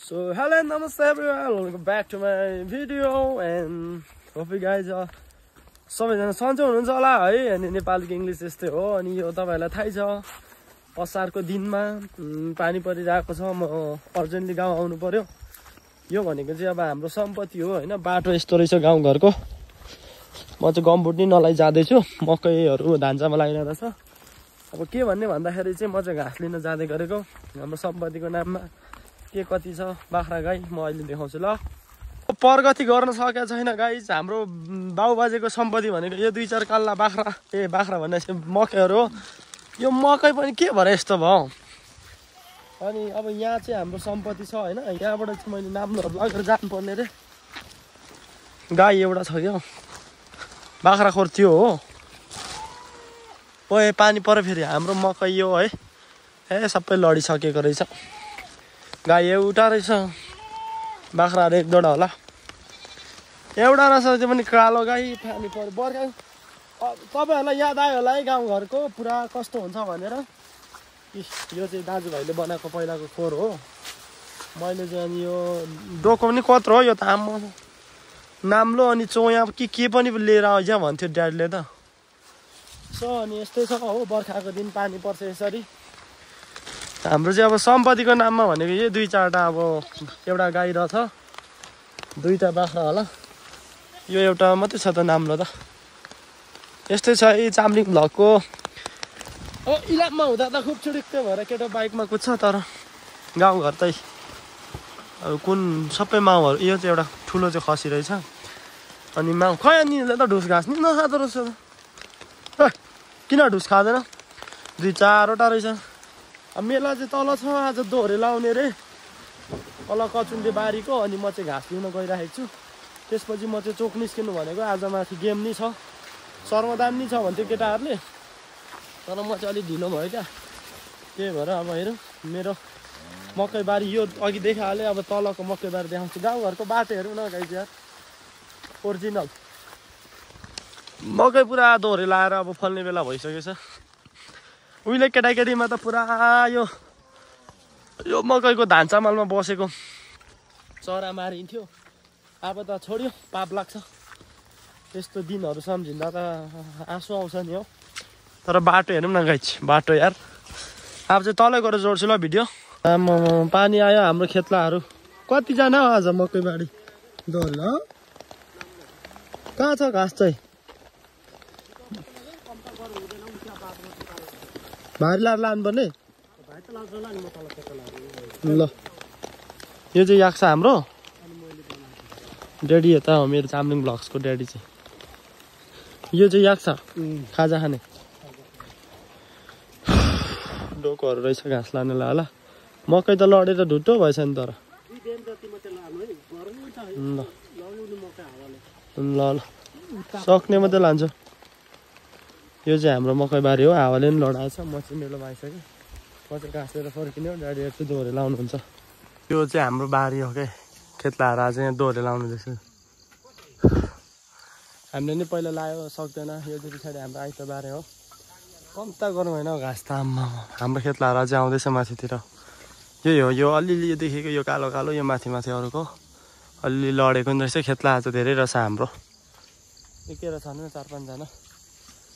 So hello and namaste everyone, welcome back to my video and hope you guys are सबैजना सन्चै हुनुहुन्छ होला है। अनि नेपालीको इंग्लिश यस्तै हो। अनि यो तपाईहरुलाई थाहै छ असारको दिनमा पानी परिरहेको छ। म अर्जेन्टली गाउँ आउनु पर्यो। यो भनेको चाहिँ अब हाम्रो सम्पत्ति हो हैन। बाटो यस्तो रहेछ गाउँ घरको। म चाहिँ गम्बुट नि नलाइ जादै छु। मकैहरु धानचामा लागिरहेको छ। अब के भन्ने भन्दाखेरि चाहिँ म चाहिँ घाँस लिन जाँदै गरेको हाम्रो सम्पत्तिको नाममा के कति छ बाख्रा गाई म अहिले देखाउँछु ल। प्रगति गर्न सकेको छैन गाइस। हाम्रो बाउबाजेको सम्पत्ति भनेको यो 2-4 कल्ला बाख्रा बाख्रा भनेपछि मकैहरु हो। यो मकै पनि के भएर यस्तो भयो। अनि अब यहाँ चाहिँ हाम्रो सम्पत्ति छ हैन। यहाँबाट चाहिँ मैले नाम्लोहरु लगेर जानु पर्ने रे। गाई एउटा छ क्या बाख्रा खोर थियो हो। ओए पानी पर्यो फेरि हाम्रो मकै यो है सबै लडिसकेको रहेछ। गाई एउटा रहेछ बाख्राहरु एक दुईवटा होला। एउटा रहेछ त्यो पनि कालो गाई। पानी पर्यो बर्खा तपाईहरुलाई याद आयो होला है गाउँ घरको पुरा कस्तो हुन्छ भनेर। यो चाहिँ दाजुभाइले बनाएको पहिलाको खोर हो। मैले चाहिँ अनि यो डोको पनि कत्रो हो यो त आम्म नाम्लो अनि चोया के पनि लिएर आइज भन्थ्यो ड्याडीले त। सो अनि यस्तै छ हो। बर्खाको दिन पानी पर्छ यसरी। हाम्रो चाहिँ अब सम्पत्तिको नाममा भनेको यो 2-4टा अब एउटा गाई रहेछ 2टा बाख्रा होला। यो एउटा मात्रै छ त नाम्लो त। यस्तै छ यी चामलिङ भ्लगको। अब इलाममा हुँदा त खुब छिडिक्कै भएर केटो बाइकमा कुद्छ तर गाउँघर चाहिँ अब कुन सबै माउहरू। यो चाहिँ एउटा ठुलो चाहिँ खसी रहेछ। अनि माउ खै निले त ढुस घाँस नि नखाँदो रहेछ त। किन ढुस खाँदैन 2-4वटा रहेछ। अब मेला चाहिँ तल छ। आज दोहोरे लाउने रे तल कचुन्डे बारीको। अनि म चाहिँ घाँस लिन गइरहेको छु। त्यसपछि म चाहिँ चोक निस्किनु भनेको। आज माथि गेम नि छ सर्वदान नि छ भन्थ्यो केटाहरूले तर म चाहिँ अलिक ढिलो भयो क्या। त्यही भएर अब हेरौँ मेरो मकैबारी यो अघि देखाहालेँ। अब तलको मकैबारी देखाउँछु। गाउँघरको बाटो हेरौँ न गाइज यार ओरिजिनल मकै पुरा दोहोरे लाएर अब फल्ने बेला भइसकेछ। उहिले केटाकेटीमा त पुरा यो मकैको धान चामलमा बसेको चरा मारिन्थ्यो। अब त छोड्यो पाप लाग्छ। यस्तो दिनहरू सम्झिँदा त आँसु आउँछ नि हो। तर बाटो हेरौँ न गाइज बाटो यार। अब चाहिँ तलै गएर जोड्छु ल भिडियो। पानी आयो हाम्रो खेतलाहरू। कतिजना हो आज मकैबारी दोहोरे ल। कहाँ छ घाँस चाहिँ भारी लाएर लानुपर्ने ल। यो चाहिँ याक्छ हाम्रो ड्याडी यता हो मेरो चामलिङ ब्लग्सको ड्याडी चाहिँ। यो चाहिँ याक्छ खाजा खाने डोकोहरू रहेछ घाँस लानेलाई होला। मकै त लडेर ढुट्टो भएछ नि तर ल सक्ने मात्रै लान्छ। यो चाहिँ हाम्रो मकैबारी हो। हावाले पनि लडाएछ। म चाहिँ मेलो आइसकेँ। म चाहिँ घाँस लिएर फर्किने हो। ड्याडीहरू चाहिँ दोहोरे लाउनुहुन्छ। यो चाहिँ हाम्रो बारी हो क्या। खेतलाहरू आज यहाँ दोहोरे लाउनु रहेछ। हामीले नि पहिला लायो सक्दैन। यो चाहिँ पछाडि हाम्रो आइतबारे हो। कम्ता गरौँ होइन घाँस त आम्मा। हाम्रो खेतलाहरू अझै आउँदैछ माथितिर। यही हो यो अलिअलि यो देखेको यो कालो कालो यो माथि माथि अरूको अलिअलि लडेको नि रहेछ। खेतला आज धेरै रहेछ हाम्रो। एकेर छ नि 4-5 जना।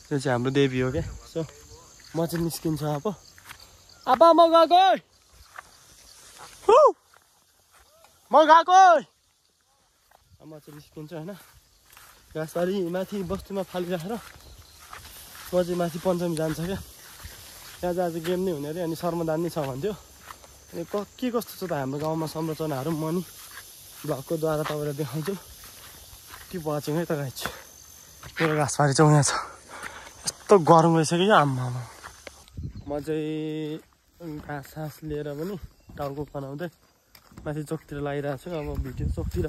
यो चाहिँ हाम्रो देवी हो क्या। सो म चाहिँ निस्किन्छु अब। अब म गएको म गएको। म चाहिँ निस्किन्छु होइन। घाँसबारी माथि बस्तीमा फालिराखेर म चाहिँ माथि पञ्चमी जान्छ क्या। त्यहाँ चाहिँ आज गेम नै हुने अरे। अनि सर्मदान नै छ भन्थ्यो। अनि के कस्तो छ त हाम्रो गाउँमा संरचनाहरू म नि भ्लगको द्वारा तपाईँलाई देखाउँछु। के वाचिङ है त गाइज। मेरो घाँसबारी चाहिँ यहाँ छ। यस्तो गरम रहेछ कि आम्मा। म चाहिँ घाँस सास लिएर पनि टाउको बनाउँदै माथि चोकतिर लागिरहेको छु। अब भिडियो चोकतिर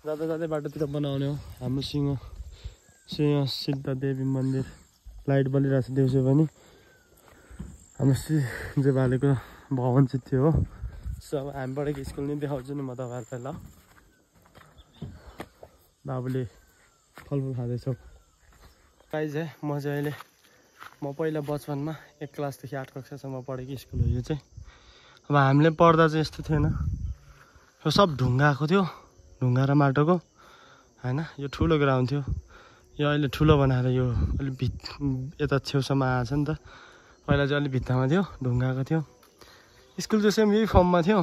जाँदा जाँदै बाटोतिर बनाउने हो। हाम्रो सिंह सिद्ध देवी मन्दिर लाइट बलिरहेको छ देउसे पनि। हाम्रो जे बालेको भवन चाहिँ थियो हो। सो अब हामीबाट स्कुल नि देखाउँछु नि म तपाईँहरूलाई ल। बाबुले फलफुल खाँदैछ गाइज है। म चाहिँ अहिले म पहिला बचपनमा 1 क्लासदेखि 8 कक्षासम्म पढेको स्कुल हो यो चाहिँ। अब हामीले पढ्दा चाहिँ यस्तो थिएन। यो सब ढुङ्गाको थियो, ढुङ्गा र माटोको होइन। यो ठुलो ग्राउन्ड थियो, यो अहिले ठुलो बनाएर यो अलिक यता छेउसम्म आएछ नि त। पहिला चाहिँ अलिक भित्तामा थियो, ढुङ्गाको थियो। स्कुल चाहिँ सेम यही फर्ममा थियो।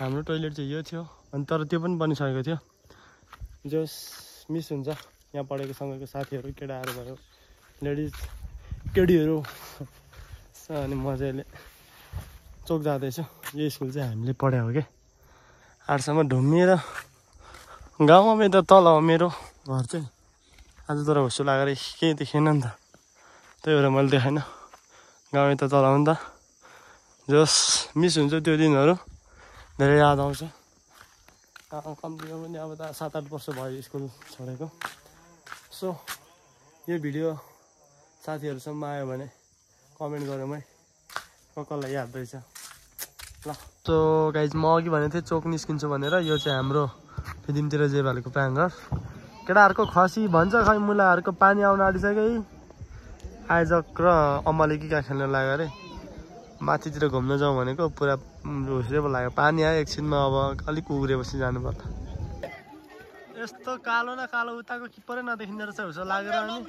हाम्रो टोइलेट चाहिँ यो थियो, अनि तर त्यो पनि बनिसकेको थियो। जो मिस हुन्छ यहाँ पढेको सँगैको साथीहरू, केटाहरू भयो, लेडिज केटीहरू। अनि मजाले चोक जाँदैछु। यो स्कुल चाहिँ हामीले पढाएको क्या, 8सम्म ढुम्मिएर। गाउँमा त तल हो मेरो घर चाहिँ। आज तर होसो लागेर केही देखेन नि त, त्यही भएर मैले देखाइनँ। गाउँ त तल हो नि त। जस मिस हुन्छ त्यो दिनहरू, धेरै याद आउँछ। कम्तीमा पनि अब त 7-8 वर्ष भयो स्कुल छोडेको। सो यो भिडियो साथीहरूसम्म आयो भने कमेन्ट गरौँ है, कसलाई याद रहेछ ल। सो गाइज म अघि भनेको थिएँ चोक निस्किन्छु भनेर। यो चाहिँ हाम्रो फिदिमतिर जेबालेको प्याङ्गर। केटाहरूको खसी भन्छ, खै मुलाहरूको पानी आउन आँटिसक्यो है। आइजक र अम्माले कहाँ खेल्न लाग्यो अरे, माथितिर घुम्न जाउँ भनेको। पुरा होस्रे पो लाग्यो, पानी आयो एकछिनमा। अब अलिक उग्रेपछि जानु पर्ला। यस्तो कालो न कालो उताको किपरै नदेखिँदो रहेछ होस् लागेर। अनि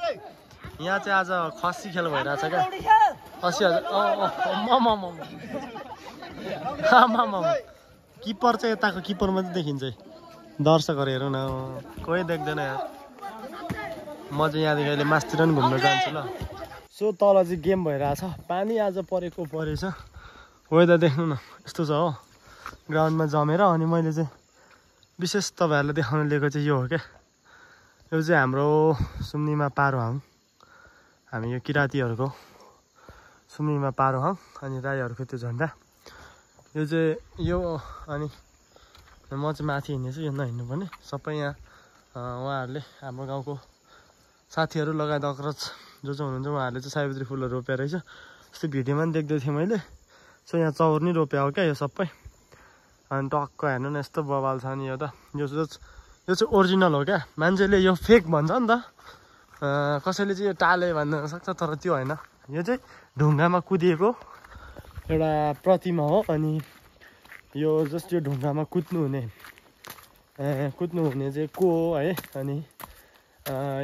यहाँ चाहिँ आज खसी खेल भइरहेछ क्या। खसी किपर चाहिँ यताको किपर मात्रै देखिन्छ है। दर्शकहरू हेरौँ न, कोही देख्दैन यार। म चाहिँ यहाँदेखि अहिले मासतिर पनि घुम्न जान्छु ल। सो तल चाहिँ गेम भइरहेछ, पानी आज परेछ। वेदर देख्नु न यस्तो छ हो ग्राउन्डमा जमेर। अनि मैले चाहिँ विशेष तपाईँहरूलाई देखाउन लिएको चाहिँ यो हो क्या। यो चाहिँ हाम्रो सुम्निमा पारोहाङ, हामी यो किराँतीहरूको सुम्निमा पारोहाङ, अनि राईहरूको त्यो झन्डा। यो चाहिँ यो। अनि म चाहिँ माथि हिँड्नेछु, यो नहिँड्नु पनि। सबै यहाँ उहाँहरूले, हाम्रो गाउँको साथीहरू लगायत अग्रज जो हुनुहुन्छ, उहाँहरूले चाहिँ सयपत्री फुलहरू रोपेर रहेछ। यस्तो भिडियोमा पनि देख्दै थिएँ मैले। सो यहाँ चौर नि रोप्या हो क्या यो सबै। अनि टक्क हेर्नु न यस्तो बवाल छ नि। यो चाहिँ ओरिजिनल हो क्या। मान्छेले यो फेक भन्छ नि त, कसैले चाहिँ यो टाले भन्न सक्छ, तर त्यो होइन। यो चाहिँ ढुङ्गामा कुदिएको एउटा प्रतिमा हो। अनि यो जस्ट यो ढुङ्गामा कुद्नुहुने चाहिँ को हो है। अनि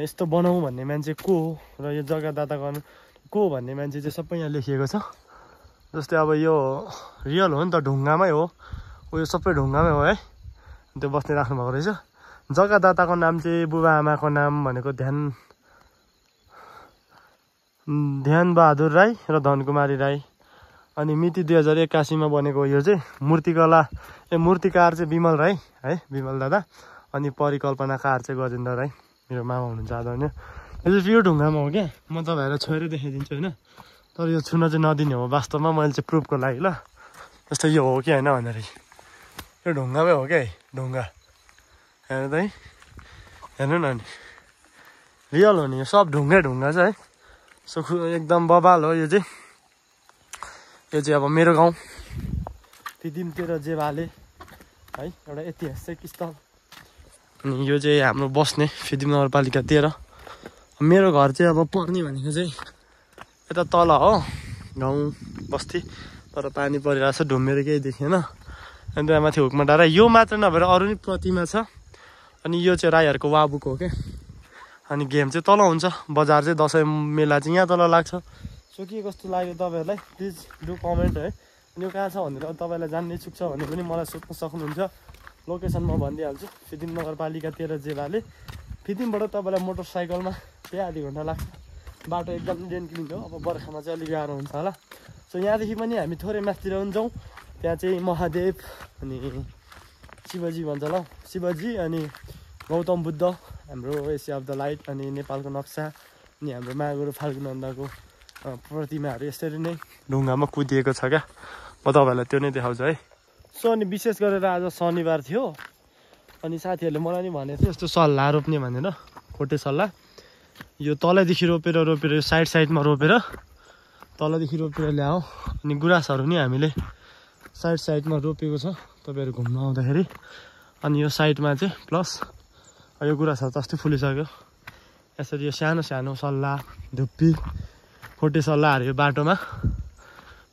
यस्तो बनाऊ भन्ने मान्छे को हो, र यो जग्गादाता गर्नु को भन्ने मान्छे चाहिँ सबै यहाँ लेखिएको छ। जस्तै अब यो रियल हो नि त, ढुङ्गामै हो, यो सबै ढुङ्गामै हो है। त्यो बस्ने राख्नुभएको रहेछ। जग्गादाताको नाम चाहिँ बुबा आमाको नाम भनेको ध्यान बहादुर राई र धनकुमारी राई। अनि मिति 2081मा बनेको यो चाहिँ मूर्तिकार चाहिँ विमल राई है, विमल दादा। अनि परिकल्पनाकार चाहिँ गजेन्द्र राई, मेरो मामा हुनुहुन्छ आदरणीय। यो चाहिँ प्योर ढुङ्गामा हो क्या। म तपाईँहरूलाई छोएर देखाइदिन्छु होइन, तर यो छुन चाहिँ नदिने हो वास्तवमा। मैले चाहिँ प्रुफको लागि ल, जस्तो यो हो कि होइन भनेर। यो ढुङ्गामै हो क्या, ढुङ्गा हेर्नु त है, हेर्नु न। अनि रियल हो नि, यो सब ढुङ्गा छ है। सो एकदम बबाल हो यो चाहिँ। यो चाहिँ अब मेरो गाउँ फिदिमतिर जेबाले है, एउटा ऐतिहासिक स्थल। अनि यो चाहिँ हाम्रो बस्ने फिदिम नगरपालिका 13। मेरो घर चाहिँ अब पर्ने भनेको चाहिँ यता तल हो, गाउँ बस्ती। तर पानी परिरहेको छ, ढुम्मेर केही देखेन। अनि त्यहाँ माथि हुकमा डाँडा। यो मात्र नभएर अरू नि प्रतिमा छ। अनि यो चाहिँ राईहरूको वाबुको हो क्या। अनि गेम चाहिँ तल हुन्छ, बजार चाहिँ दसैँ मेला चाहिँ यहाँ तल लाग्छ। सो के कस्तो लाग्यो तपाईँहरूलाई प्लिज डु कमेन्ट है। अनि यो कहाँ छ भनेर तपाईँलाई जान्ने इच्छुक छ भने पनि मलाई सोध्न सक्नुहुन्छ। लोकेसन म भनिदिइहाल्छु, फिदिम नगरपालिका 13 जेबाले। फिदिमबाट तपाईँलाई मोटरसाइकलमा त्यही आधी घन्टा लाग्छ। बाटो एकदम डेन्किलिङ हो। अब बर्खामा चाहिँ अलिक गाह्रो हुन्छ होला। सो यहाँदेखि पनि हामी थोरै माथितिर पनि जाउँ। त्यहाँ चाहिँ महादेव अनि शिवजी भन्छ ल, शिवजी अनि गौतम बुद्ध, हाम्रो एसिया अफ द लाइट, अनि नेपालको नक्सा, अनि हाम्रो मागुरो फाल्गुनन्दाको प्रतिमाहरू यसरी नै ढुङ्गामा कुदिएको छ क्या। म तपाईँहरूलाई त्यो नै देखाउँछु है। सो अनि विशेष गरेर आज शनिबार थियो। अनि साथीहरूले मलाई नि भनेको थियो यस्तो सल्लाह रोप्ने भनेर, खोटे सल्लाह। यो तलैदेखि रोपेर यो साइडमा रोपेर तलदेखि रोपेर ल्याऊ। अनि गुराँसहरू नि हामीले साइडमा रोपेको छ, तपाईँहरू घुम्न आउँदाखेरि। अनि यो साइडमा चाहिँ प्लस यो गुराँसहरू त अस्ति फुलिसक्यो। यसरी यो सानो सल्लाह, धुप्पी, खोटे सल्लाहहरू यो बाटोमा,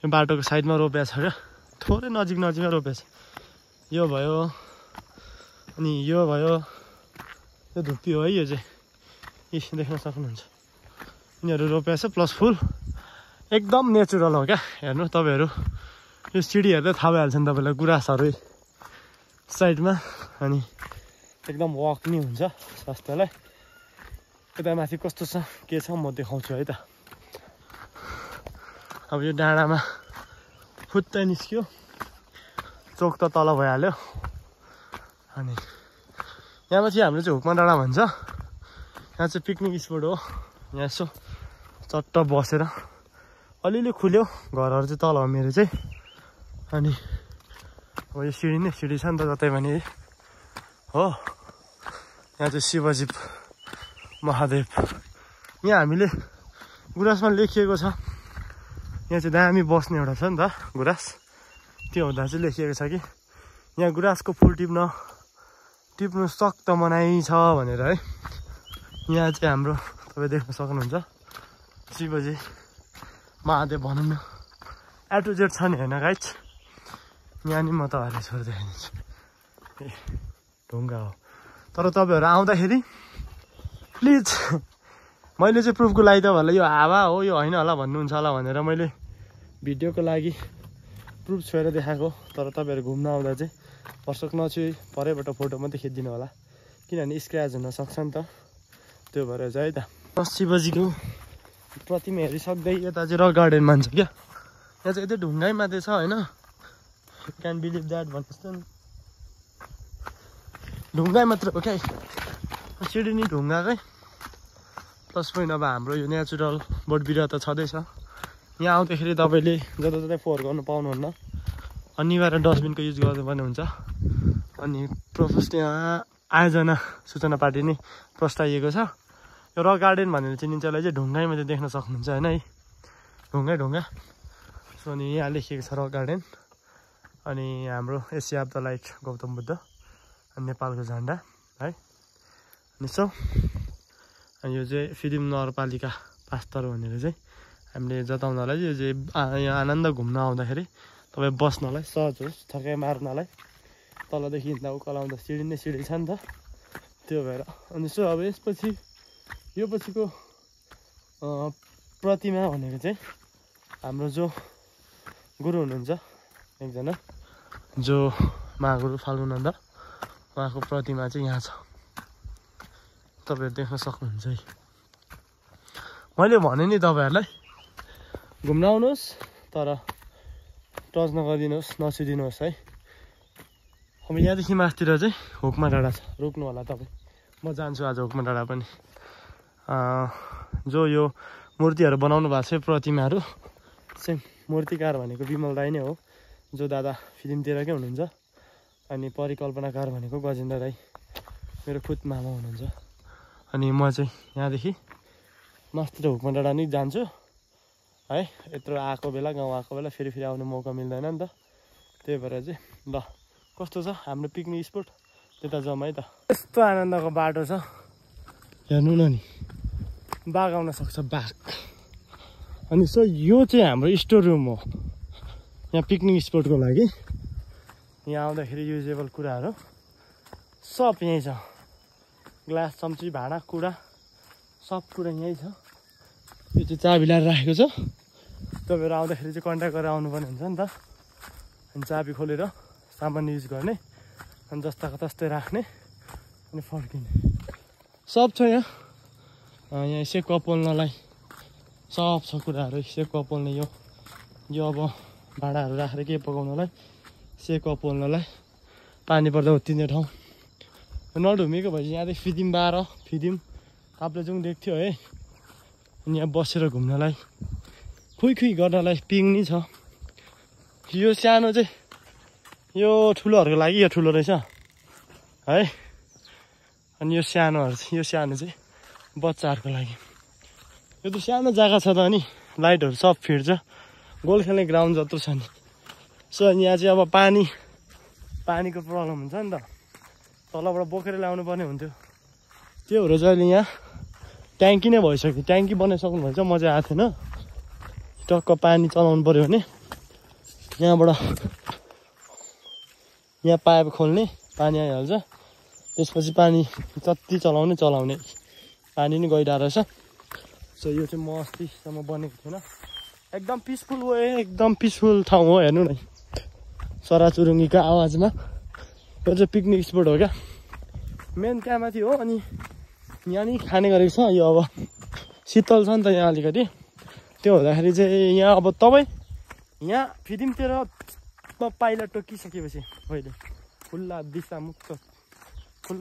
यो बाटोको साइडमा रोपेको छ क्या। थोरै नजिकमा रोपेको छ। यो भयो अनि यो भयो यो धुप्पी हो है यो चाहिँ यी देख्न सक्नुहुन्छ यिनीहरू रोपेको छ प्लस फुल एकदम नेचुरल हो क्या हेर्नु तपाईहरू यो सिडी हेर्दै थाहा भइहाल्छ नि तपाईँलाई गुराँसहरू साइडमा अनि एकदम वक नि हुन्छ स्वास्थ्यलाई यता माथि कस्तो छ के छ म देखाउँछु है त अब यो डाँडामा फुत्तै निस्क्यो चोक त तल भइहाल्यो अनि यहाँ माथि हाम्रो चाहिँ हुक्मा डाँडा भन्छ यहाँ चाहिँ पिकनिक स्पोट हो यहाँ यसो चट्ट बसेर अलिअलि खुल्यो घरहरू चाहिँ तल हो मेरो चाहिँ अनि अब यो सिडी छ नि त जतै पनि हो यहाँ चाहिँ शिवजी महादेव यहाँ हामीले गुराँसमा लेखिएको छ यहाँ चाहिँ दामी बस्ने एउटा छ नि त गुराँस त्यो हुँदा चाहिँ लेखिएको छ कि यहाँ गुराँसको फुल टिप्नु सक्त मनाइ छ भनेर है यहाँ चाहिँ हाम्रो तपाईँ देख्न सक्नुहुन्छ शिवजी महादेव भनौँ न A to Z छ नि हैन गाइज यहाँ नि म तपाईँहरूलाई छोडेर देखाइदिन्छु ए ढुङ्गा हो तर तपाईँहरू आउँदाखेरि प्लिज मैले चाहिँ प्रुफको लागि तपाईँहरूलाई यो हावा हो यो होइन होला भन्नुहुन्छ होला भनेर मैले भिडियोको लागि प्रुफ छोएर देखाएको तर तपाईँहरू घुम्न आउँदा चाहिँ पर्सक नछुई परैबाट फोटो मात्रै खिचिदिनु होला किनभने स्क्रैच हुन सक्छ नि त त्यो भएर चाहिँ है त शिवजीको प्रतिमा हेरिसक्दै यता चाहिँ रक गार्डन मान्छ क्या यहाँ चाहिँ यतै ढुङ्गै मात्रै छ होइन क्यान बिलिभ द्याट भन्नुहोस् त ढुङ्गै मात्र हो क्या सिडी नि ढुङ्गाकै प्लस पोइन्ट अब हाम्रो यो नेचुरल बोट बिरुवा त छँदैछ यहाँ आउँदाखेरि तपाईँले जताततै फोहोर गर्नु पाउनुहुन्न अनिवार्य डस्टबिनको युज गर्नुपर्ने हुन्छ अनि प्रोफेस्ट यहाँ आयोजना सूचना पार्टी नै प्रस्ताविएको छ यो रक गार्डन भनेर चिनिन्छलाई चाहिँ ढुङ्गामा चाहिँ देख्न सक्नुहुन्छ होइन है ढुङ्गा सो अनि यहाँ लेखिएको छ रक गार्डन अनि हाम्रो Asia of the light Gautam Buddha अनि नेपालको झन्डा है अनि सो अनि यो चाहिँ फिदिम नगरपालिका 5 तर भनेर चाहिँ हामीले जताउनलाई यो चाहिँ यहाँ आनन्द घुम्न आउँदाखेरि तपाईँ बस्नलाई सहज होस् थकाइ मार्नलाई तलदेखि हिँड्दा उकालो आउँदा सिडी नै सिडी छ नि त त्यो भएर अनि सो अब यसपछि यो पछिको प्रतिमा भनेको चाहिँ हाम्रो जो गुरु हुनुहुन्छ एकजना जो महागुरु फाल्गुनन्द उहाँको प्रतिमा चाहिँ यहाँ छ तपाईँहरू देख्न सक्नुहुन्छ है मैले भने नि तपाईँहरूलाई घुम्न आउनुहोस् तर टच नगरिदिनुहोस् नछुइदिनुहोस् है अब यहाँदेखि मासतिर चाहिँ हुक्मा डाँडा छ रोक्नु होला तपाईँ म जान्छु आज हुक्मा डाँडा पनि जो यो मूर्तिहरू बनाउनु भएको छ प्रतिमाहरू सेम मूर्तिकार भनेको विमल राई नै हो जो दादा फिल्मतिरकै हुनुहुन्छ अनि परिकल्पनाकार भनेको गजेन्द्र राई मेरो खुद मामा हुनुहुन्छ अनि म चाहिँ यहाँदेखि मासतिर हुक्मा डाँडा नै जान्छु है यत्रो आएको बेला गाउँ आएको बेला फेरि आउने मौका मिल्दैन नि त त्यही भएर चाहिँ ल कस्तो छ हाम्रो पिकनिक स्पोट त्यता जाउँ है त यस्तो आनन्दको बाटो छ हेर्नु न नि बाघ आउन सक्छ बाघ अनि सो यो चाहिँ हाम्रो स्टोर रुम हो यहाँ पिकनिक स्पोटको लागि यहाँ आउँदाखेरि युजेबल कुराहरू सब यहीँ छ ग्लास चम्ची भाँडा कुडा सब कुरा यहीँ छ यो चाहिँ चाबी ल्याएर राखेको छ तपाईँहरू आउँदाखेरि चाहिँ कन्ट्याक्ट गरेर आउनुपर्ने हुन्छ नि त अनि चाबी खोलेर सामान युज गर्ने अनि जस्ताको तस्तै राख्ने अनि फर्किने सब छ यहाँ सेकुवा पोल्नलाई सब छ कुराहरू सेकुवा पोल्ने यो अब भाँडाहरू राखेर के पकाउनलाई सेकुवा पोल्नलाई पानी पर्दा उत्तिने ठाउँ नढुमेको भएपछि यहाँदेखि फिदिम ताप्लेजुङ देख्थ्यो है अनि यहाँ बसेर घुम्नलाई खुइ गर्नलाई पिकनिक छ यो सानो चाहिँ यो ठुलोहरूको लागि यो ठुलो रहेछ है अनि यो सानो चाहिँ बच्चाहरूको लागि यो त सानो जग्गा छ त अनि लाइटहरू सब फिट्छ गोल खेल्ने ग्राउन्ड जत्रो छ नि सो अनि यहाँ चाहिँ अब पानीको प्रब्लम हुन्छ नि त तलबाट बोकेर ल्याउनु पर्ने हुन्थ्यो त्यो भएर चाहिँ अहिले यहाँ ट्याङ्की नै भइसक्यो ट्याङ्की बनाइसक्नु भएछ म चाहिँ आएको थिएन टक्क पानी चलाउनु पऱ्यो भने यहाँबाट यहाँ पाइप खोल्ने पानी आइहाल्छ त्यसपछि पानी जति चलाउने पानी नि गइरहेको रहेछ सो यो चाहिँ म अस्तिसम्म बनेको थिएन एकदम पिसफुल हो एकदम पिसफुल ठाउँ हो हेर्नु न चराचुरुङ्गीको आवाजमा यो चाहिँ पिकनिक स्पोट हो क्या मेन त्यहाँ माथि हो अनि यहाँ नि खाने गरेको छ यो अब शीतल छ नि त यहाँ अलिकति त्यो हुँदाखेरि चाहिँ यहाँ अब तपाईँ यहाँ फिदिमतिर पाइला टोकिसकेपछि अहिले खुल्ला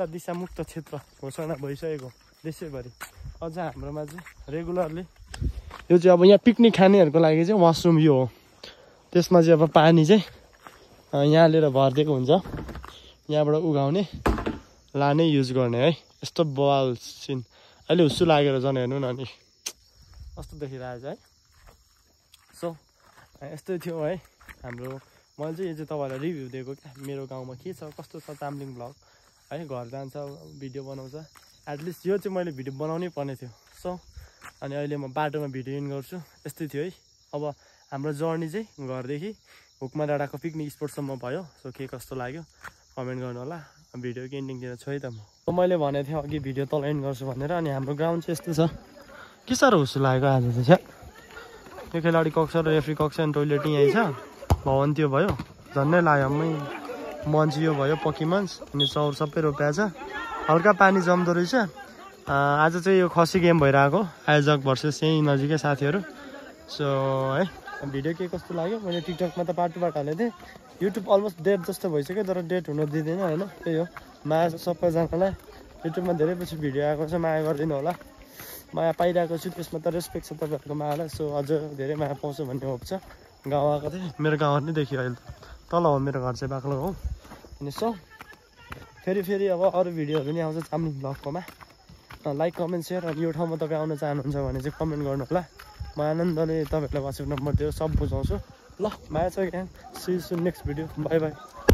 दिशामुक्त क्षेत्र घोषणा भइसकेको देशैभरि अझ हाम्रोमा चाहिँ रेगुलरली यो चाहिँ अब यहाँ पिकनिक खानेहरूको लागि चाहिँ वासरुम यो हो त्यसमा चाहिँ अब पानी चाहिँ यहाँ लिएर भरिदिएको हुन्छ यहाँबाट उघाउने लाने युज गर्ने है यस्तो बवाल सिन अहिले हुस्सु लागेर झन् हेर्नु न अनि कस्तो देखिरहेको छ है सो यस्तै थियो है हाम्रो मैले चाहिँ यो चाहिँ तपाईँहरूलाई रिभ्यू दिएको क्या मेरो गाउँमा के छ कस्तो छ चाम्लिङ ब्लग है घर जान्छ भिडियो बनाउँछ एटलिस्ट यो चाहिँ मैले भिडियो बनाउनै पर्ने थियो सो अनि अहिले म बाटोमा भिडियो इन गर्छु यस्तै थियो है अब हाम्रो जर्नी चाहिँ घरदेखि हुक्मा डाँडाको पिकनिक स्पोटसम्म भयो सो के कस्तो लाग्यो कमेन्ट गर्नु होला भिडियोको एन्डिङतिर छु है त मैले भनेको थिएँ अघि भिडियो तल एन्ड गर्छु भनेर अनि हाम्रो ग्राउन्ड चाहिँ यस्तो छ के साह्रो हुस्सु लागेको आज चाहिँ यो खेलाडी कक्ष र रेफ्री कक्ष अनि टोइलेट यहीँ छ भवन त्यो भयो झन्डै लाग्यो मन्च यो भयो पक्की मन्च अनि चौर सबै रोप्या छ हल्का पानी जम्दो रहेछ आज चाहिँ यो खसी गेम भइरहेको आयोजक भर्सेस यहीँ नजिकै साथीहरू सो है भिडियो के कस्तो लाग्यो मैले टिकटकमा त पार्ट हालेको थिएँ युट्युब अलमोस्ट डेट जस्तो भइसक्यो तर डेट हुन दिँदैन होइन त्यही हो माया सबैजनालाई युट्युबमा धेरै पछि भिडियो आएको छ माया गरिदिनु होला माया पाइरहेको छु त्यसमा त रेस्पेक्ट छ तपाईँहरूको मायालाई सो अझ धेरै माया पाउँछु भन्ने होप छ गाउँ आएको थिएँ मेरो गाउँ नै देखियो अहिले तल हो मेरो घर चाहिँ बाक्लो हो अनि सो फेरि अब अरू भिडियोहरू नि आउँछ चाम्लिङ ब्लगकोमा लाइक कमेन्ट सेयर अनि यो ठाउँमा तपाईँ आउन चाहनुहुन्छ भने चाहिँ कमेन्ट गर्नु होला म आनन्दले तपाईँहरूलाई वाट्सएप नम्बर दिएर सब बुझाउँछु ल माया छ gang see you soon next video bye by